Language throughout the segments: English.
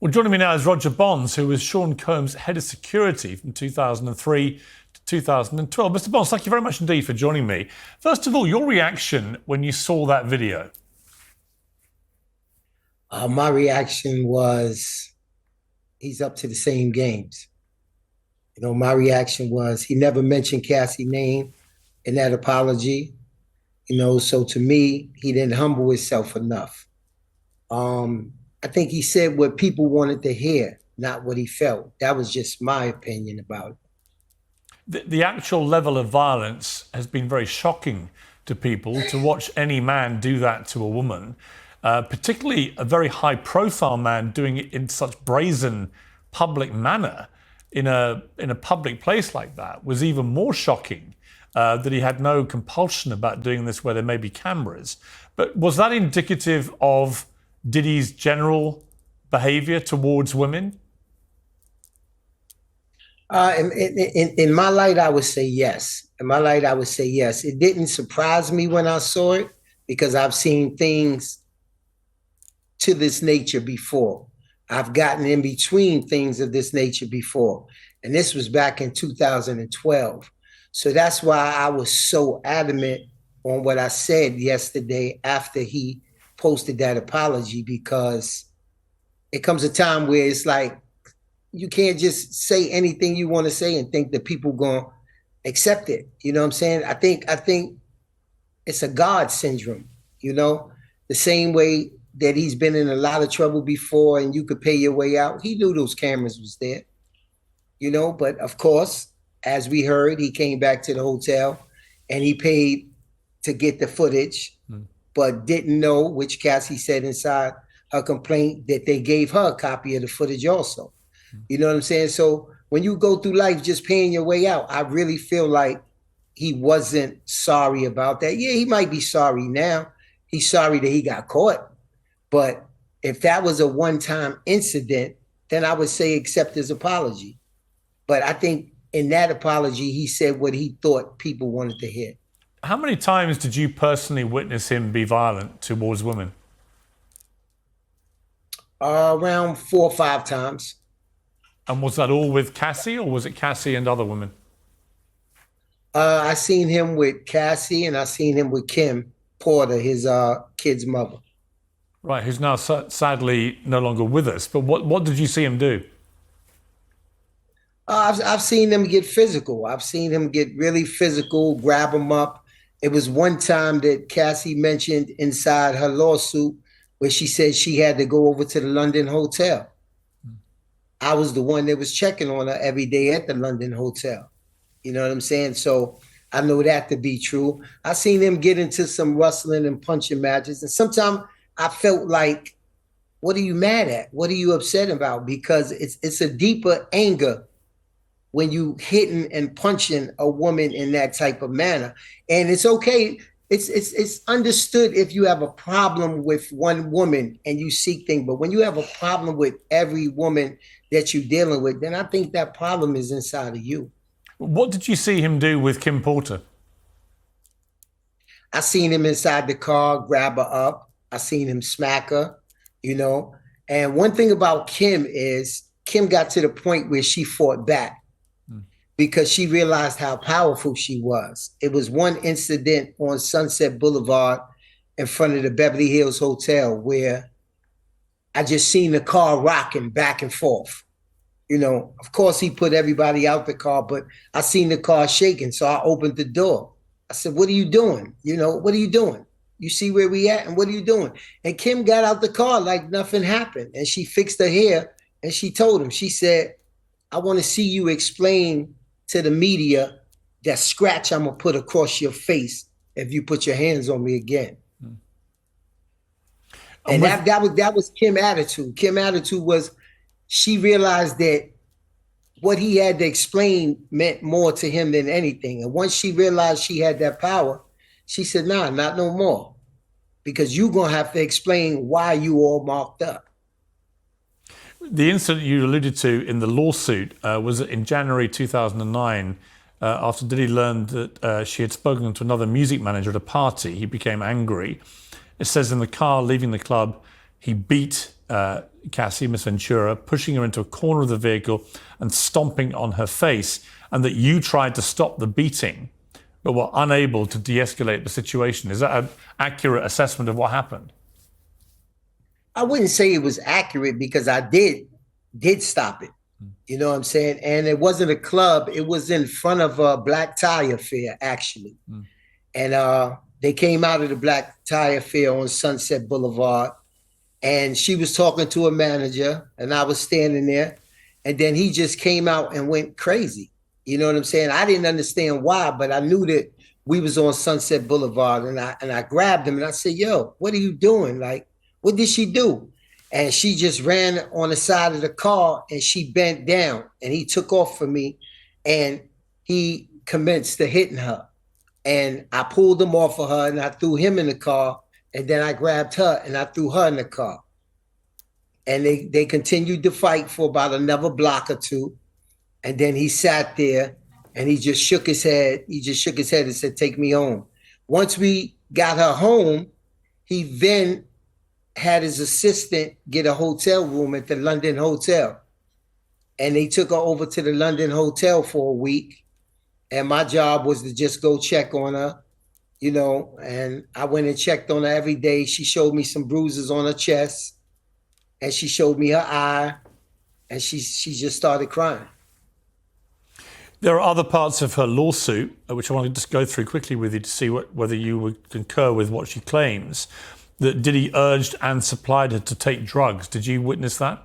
Well, joining me now is Roger Bonds, who was Sean Combs' head of security from 2003 to 2012. Mr. Bonds, thank you very much indeed for joining me. First of all, your reaction when you saw that video? My reaction was, he's up to the same games. My reaction was he never mentioned Cassie's name in that apology. So to me, he didn't humble himself enough. I think he said what people wanted to hear, not what he felt. That was just my opinion about it. The actual level of violence has been very shocking to people. To watch any man do that to a woman, particularly a very high-profile man doing it in such brazen public manner in a public place like that, was even more shocking. That he had no compulsion about doing this where there may be cameras. But was that indicative of Diddy's general behavior towards women? In my light, I would say yes. In my light, I would say yes. It didn't surprise me when I saw it because I've seen things to this nature before. I've gotten in between things of this nature before. And this was back in 2012. So that's why I was so adamant on what I said yesterday after he posted that apology, because it comes a time where it's like, you can't just say anything you want to say and think that people going to accept it. You know what I'm saying? I think it's a God syndrome, the same way that he's been in a lot of trouble before and you could pay your way out. He knew those cameras was there, but of course, as we heard, he came back to the hotel and he paid to get the footage, but didn't know, which Cassie said inside her complaint, that they gave her a copy of the footage also. You know what I'm saying? So when you go through life just paying your way out, I really feel like he wasn't sorry about that. Yeah, he might be sorry now. He's sorry that he got caught. But if that was a one-time incident, then I would say accept his apology. But I think in that apology, he said what he thought people wanted to hear. How many times did you personally witness him be violent towards women? Around 4 or 5 times. And was that all with Cassie, or was it Cassie and other women? I seen him with Cassie, and I seen him with Kim Porter, his kid's mother. Right, who's now sadly no longer with us. But what did you see him do? I've seen them get physical. I've seen him get really physical, grab him up. It was one time that Cassie mentioned inside her lawsuit where she said she had to go over to the London hotel. I was the one that was checking on her every day at the London hotel. You know what I'm saying? So I know that to be true. I seen them get into some wrestling and punching matches. And sometimes I felt like, what are you mad at? What are you upset about? Because it's a deeper anger when you hitting and punching a woman in that type of manner. And it's okay. It's understood if you have a problem with one woman and you seek things, but when you have a problem with every woman that you're dealing with, then I think that problem is inside of you. What did you see him do with Kim Porter? I seen him inside the car, grab her up. I seen him smack her, And one thing about Kim is Kim got to the point where she fought back because she realized how powerful she was. It was one incident on Sunset Boulevard in front of the Beverly Hills Hotel where I just seen the car rocking back and forth. Of course, he put everybody out the car, but I seen the car shaking, so I opened the door. I said, what are you doing? What are you doing? You see where we at, and what are you doing? And Kim got out the car like nothing happened, and she fixed her hair, and she told him, she said, I want to see you explain to the media that scratch I'm going to put across your face if you put your hands on me again. And that was Kim's attitude. Kim's attitude was, she realized that what he had to explain meant more to him than anything. And once she realized she had that power, she said, nah, not no more. Because you're going to have to explain why you all marked up. The incident you alluded to in the lawsuit was in January 2009. After Diddy learned that she had spoken to another music manager at a party, he became angry. It says in the car leaving the club, he beat Cassie, Miss Ventura, pushing her into a corner of the vehicle and stomping on her face, and that you tried to stop the beating but were unable to de-escalate the situation. Is that an accurate assessment of what happened? I wouldn't say it was accurate because I did stop it. You know what I'm saying? And it wasn't a club. It was in front of a black tie affair, actually. And they came out of the black tie affair on Sunset Boulevard. And she was talking to a manager, and I was standing there. And then he just came out and went crazy. You know what I'm saying? I didn't understand why, but I knew that we was on Sunset Boulevard, and I grabbed him and I said, "Yo, what are you doing? Like, what did she do?" And she just ran on the side of the car and she bent down, and he took off from me and he commenced to hitting her. And I pulled him off of her and I threw him in the car, and then I grabbed her and I threw her in the car. And they continued to fight for about another block or two. And then he sat there and he just shook his head. He just shook his head and said, "Take me home." Once we got her home, he then had his assistant get a hotel room at the London Hotel. And they took her over to the London Hotel for a week. And my job was to just go check on her, you know, and I went and checked on her every day. She showed me some bruises on her chest, and she showed me her eye, and she just started crying. There are other parts of her lawsuit, which I want to just go through quickly with you to see whether you would concur with what she claims, that Diddy urged and supplied her to take drugs. Did you witness that?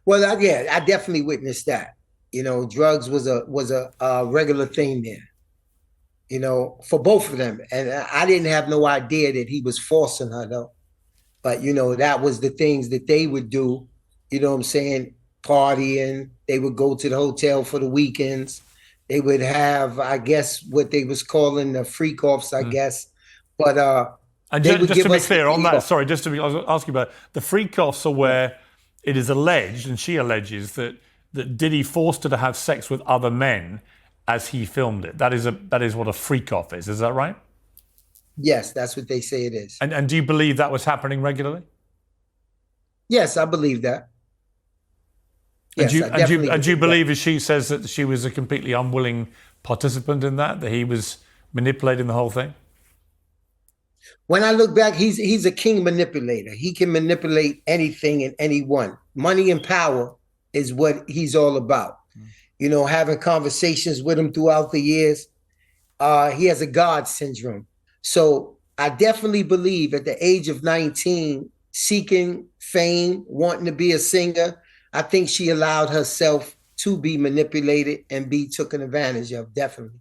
Well, yeah, I definitely witnessed that. You know, drugs was a regular thing there, you know, for both of them. And I didn't have no idea that he was forcing her, though. But, you know, that was the things that they would do, you know what I'm saying, partying. They would go to the hotel for the weekends. They would have, I guess, what they was calling the freak-offs, I guess. But and just to be clear on that, sorry, just to be, I was asking about the freak-offs are where it is alleged, and she alleges, that Diddy forced her to have sex with other men as he filmed it. That is what a freak-off is. Is that right? Yes, that's what they say it is. And do you believe that was happening regularly? Yes, I believe that. Yes, and do you believe, as she says, that she was a completely unwilling participant in that he was manipulating the whole thing? When I look back, he's a king manipulator. He can manipulate anything and anyone. Money and power is what he's all about. You know, having conversations with him throughout the years, he has a God syndrome. So I definitely believe at the age of 19, seeking fame, wanting to be a singer, I think she allowed herself to be manipulated and be taken advantage of, definitely.